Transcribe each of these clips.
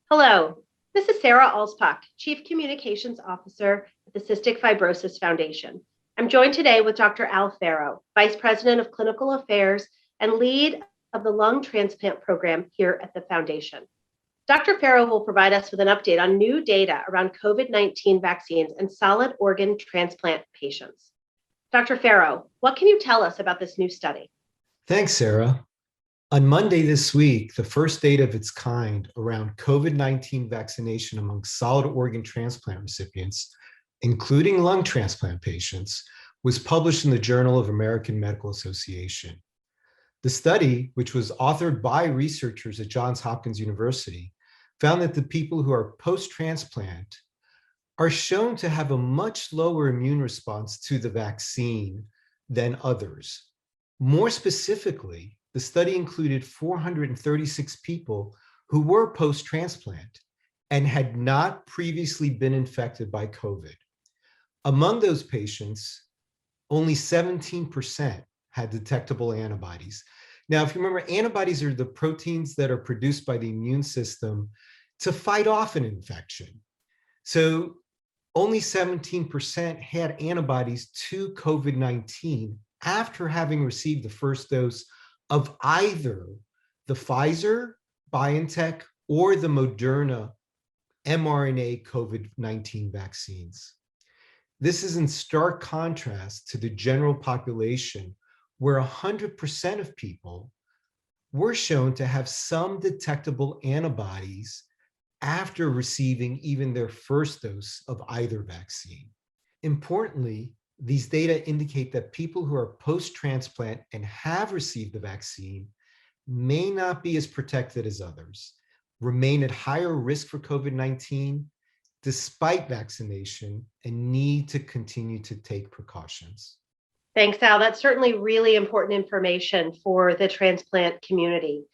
Hello, this is Sarah Alspak, Chief Communications Officer at the Cystic Fibrosis Foundation. I'm joined today with Dr. Al Farrow, Vice President of Clinical Affairs and lead of the lung transplant program here at the Foundation. Dr. Farrow will provide us with an update on new data around COVID-19 vaccines and solid organ transplant patients. Dr. Farrow, what can you tell us about this new study? Thanks, Sarah. On Monday this week, the first data of its kind around COVID-19 vaccination among solid organ transplant recipients, including lung transplant patients, was published in the Journal of American Medical Association. The study, which was authored by researchers at Johns Hopkins University, found that the people who are post-transplant are shown to have a much lower immune response to the vaccine than others. More specifically, the study included 436 people who were post-transplant and had not previously been infected by COVID. Among those patients, only 17% had detectable antibodies. Now, if you remember, antibodies are the proteins that are produced by the immune system to fight off an infection. So only 17% had antibodies to COVID-19 after having received the first dose of either the Pfizer, BioNTech, or the Moderna mRNA COVID-19 vaccines. This is in stark contrast to the general population, where 100% of people were shown to have some detectable antibodies after receiving even their first dose of either vaccine. Importantly, these data indicate that people who are post-transplant and have received the vaccine may not be as protected as others, remain at higher risk for COVID-19 despite vaccination, and need to continue to take precautions. Thanks, Al. That's certainly really important information for the transplant community.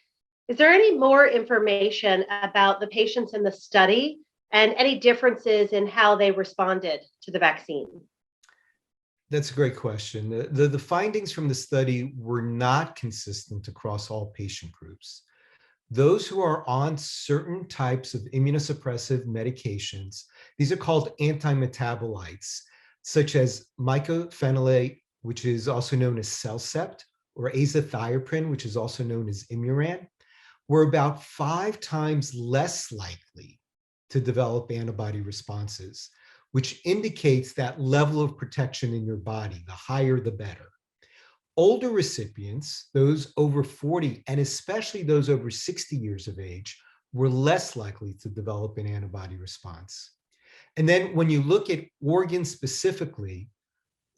Is there any more information about the patients in the study and any differences in how they responded to the vaccine? That's a great question. The findings from the study were not consistent across all patient groups. Those who are on certain types of immunosuppressive medications, these are called antimetabolites, such as mycophenolate, which is also known as Cellcept, or azathioprine, which is also known as Imuran, were about 5 times less likely to develop antibody responses, which indicates that level of protection in your body. The higher, the better. Older recipients, those over 40, and especially those over 60 years of age, were less likely to develop an antibody response. And then when you look at organs specifically,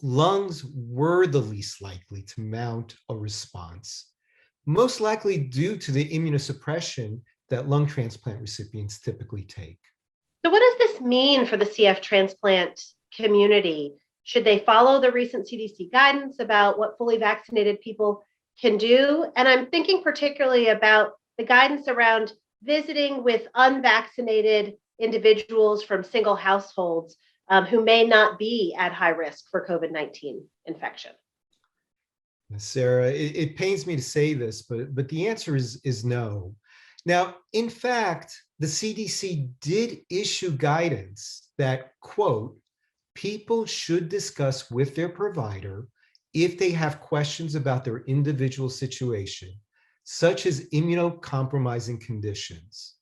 lungs were the least likely to mount a response, most likely due to the immunosuppression that lung transplant recipients typically take. So, what does this mean for the CF transplant community? Should they follow the recent CDC guidance about what fully vaccinated people can do? And I'm thinking particularly about the guidance around visiting with unvaccinated individuals from single households who may not be at high risk for COVID-19 infection. Sarah, it pains me to say this, but the answer is no. Now, in fact, the CDC did issue guidance that, quote, people should discuss with their provider if they have questions about their individual situation, such as immunocompromising conditions,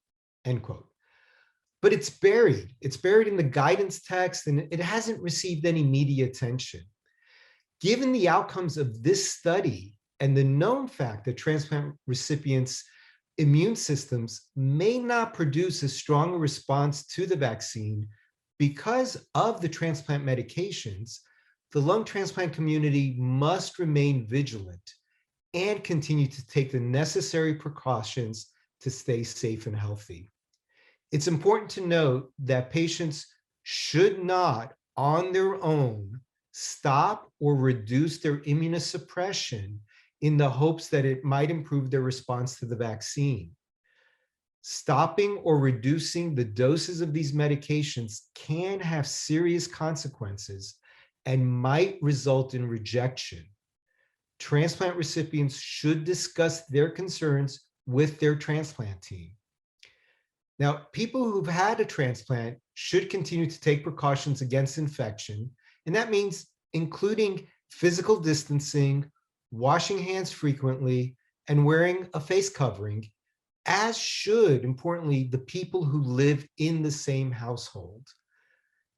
end quote. But it's buried in the guidance text, and it hasn't received any media attention. Given the outcomes of this study and the known fact that transplant recipients' immune systems may not produce a strong response to the vaccine because of the transplant medications, the lung transplant community must remain vigilant and continue to take the necessary precautions to stay safe and healthy. It's important to note that patients should not, on their own, stop or reduce their immunosuppression in the hopes that it might improve their response to the vaccine. Stopping or reducing the doses of these medications can have serious consequences and might result in rejection. Transplant recipients should discuss their concerns with their transplant team. Now, people who've had a transplant should continue to take precautions against infection, and that means including physical distancing, washing hands frequently, and wearing a face covering, as should, importantly, the people who live in the same household.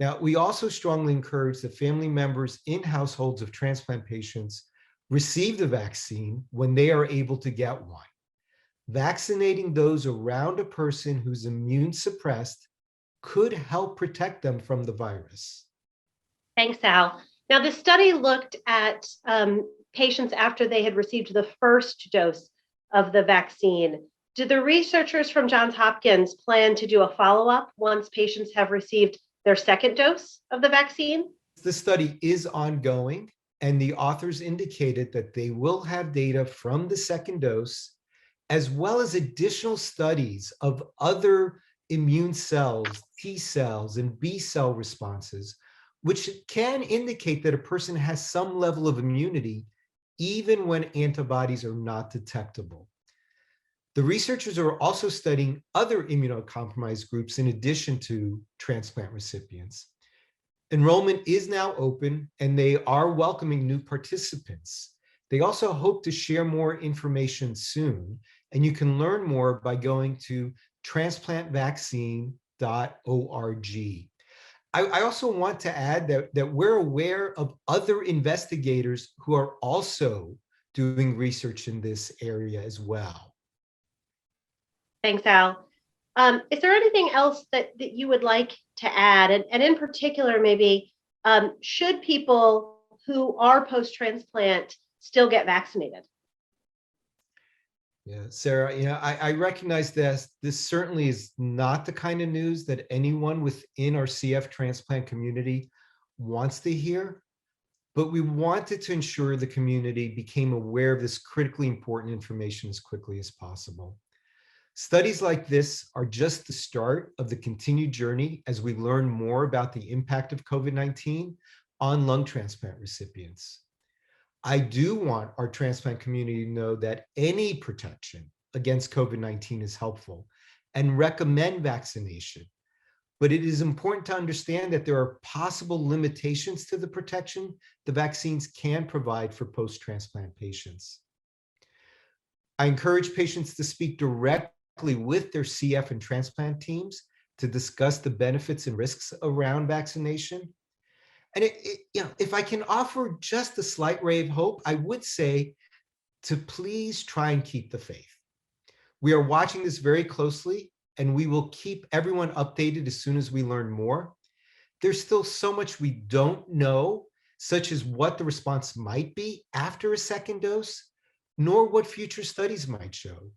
Now, we also strongly encourage that family members in households of transplant patients receive the vaccine when they are able to get one. Vaccinating those around a person who's immune suppressed could help protect them from the virus. Thanks, Al. Now, this study looked at patients after they had received the first dose of the vaccine. Do the researchers from Johns Hopkins plan to do a follow-up once patients have received their second dose of the vaccine? The study is ongoing, and the authors indicated that they will have data from the second dose, as well as additional studies of other immune cells, T cells, and B cell responses, which can indicate that a person has some level of immunity, even when antibodies are not detectable. The researchers are also studying other immunocompromised groups in addition to transplant recipients. Enrollment is now open, and they are welcoming new participants. They also hope to share more information soon, and you can learn more by going to transplantvaccine.org. I also want to add that we're aware of other investigators who are also doing research in this area as well. Thanks, Al. Is there anything else that you would like to add? And in particular, maybe, should people who are post-transplant still get vaccinated? Yeah, Sarah, I recognize this certainly is not the kind of news that anyone within our CF transplant community wants to hear, but we wanted to ensure the community became aware of this critically important information as quickly as possible. Studies like this are just the start of the continued journey as we learn more about the impact of COVID-19 on lung transplant recipients. I do want our transplant community to know that any protection against COVID-19 is helpful and recommend vaccination. But it is important to understand that there are possible limitations to the protection the vaccines can provide for post-transplant patients. I encourage patients to speak directly with their CF and transplant teams to discuss the benefits and risks around vaccination. And if I can offer just a slight ray of hope, I would say to please try and keep the faith. We are watching this very closely, and we will keep everyone updated as soon as we learn more. There's still so much we don't know, such as what the response might be after a second dose, nor what future studies might show.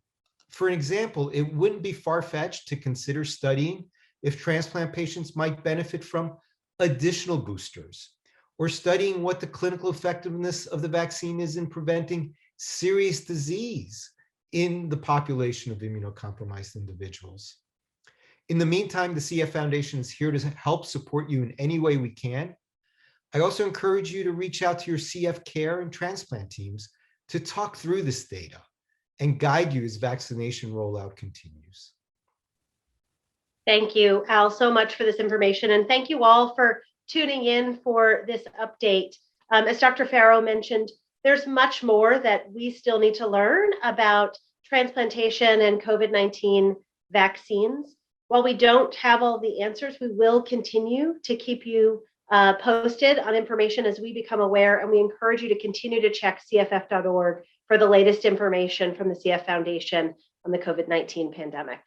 For an example, it wouldn't be far-fetched to consider studying if transplant patients might benefit from additional boosters, or studying what the clinical effectiveness of the vaccine is in preventing serious disease in the population of immunocompromised individuals. In the meantime, the CF Foundation is here to help support you in any way we can. I also encourage you to reach out to your CF care and transplant teams to talk through this data and guide you as vaccination rollout continues. Thank you, Al, so much for this information. And thank you all for tuning in for this update. As Dr. Farrow mentioned, there's much more that we still need to learn about transplantation and COVID-19 vaccines. While we don't have all the answers, we will continue to keep you posted on information as we become aware, and we encourage you to continue to check cff.org for the latest information from the CF Foundation on the COVID-19 pandemic.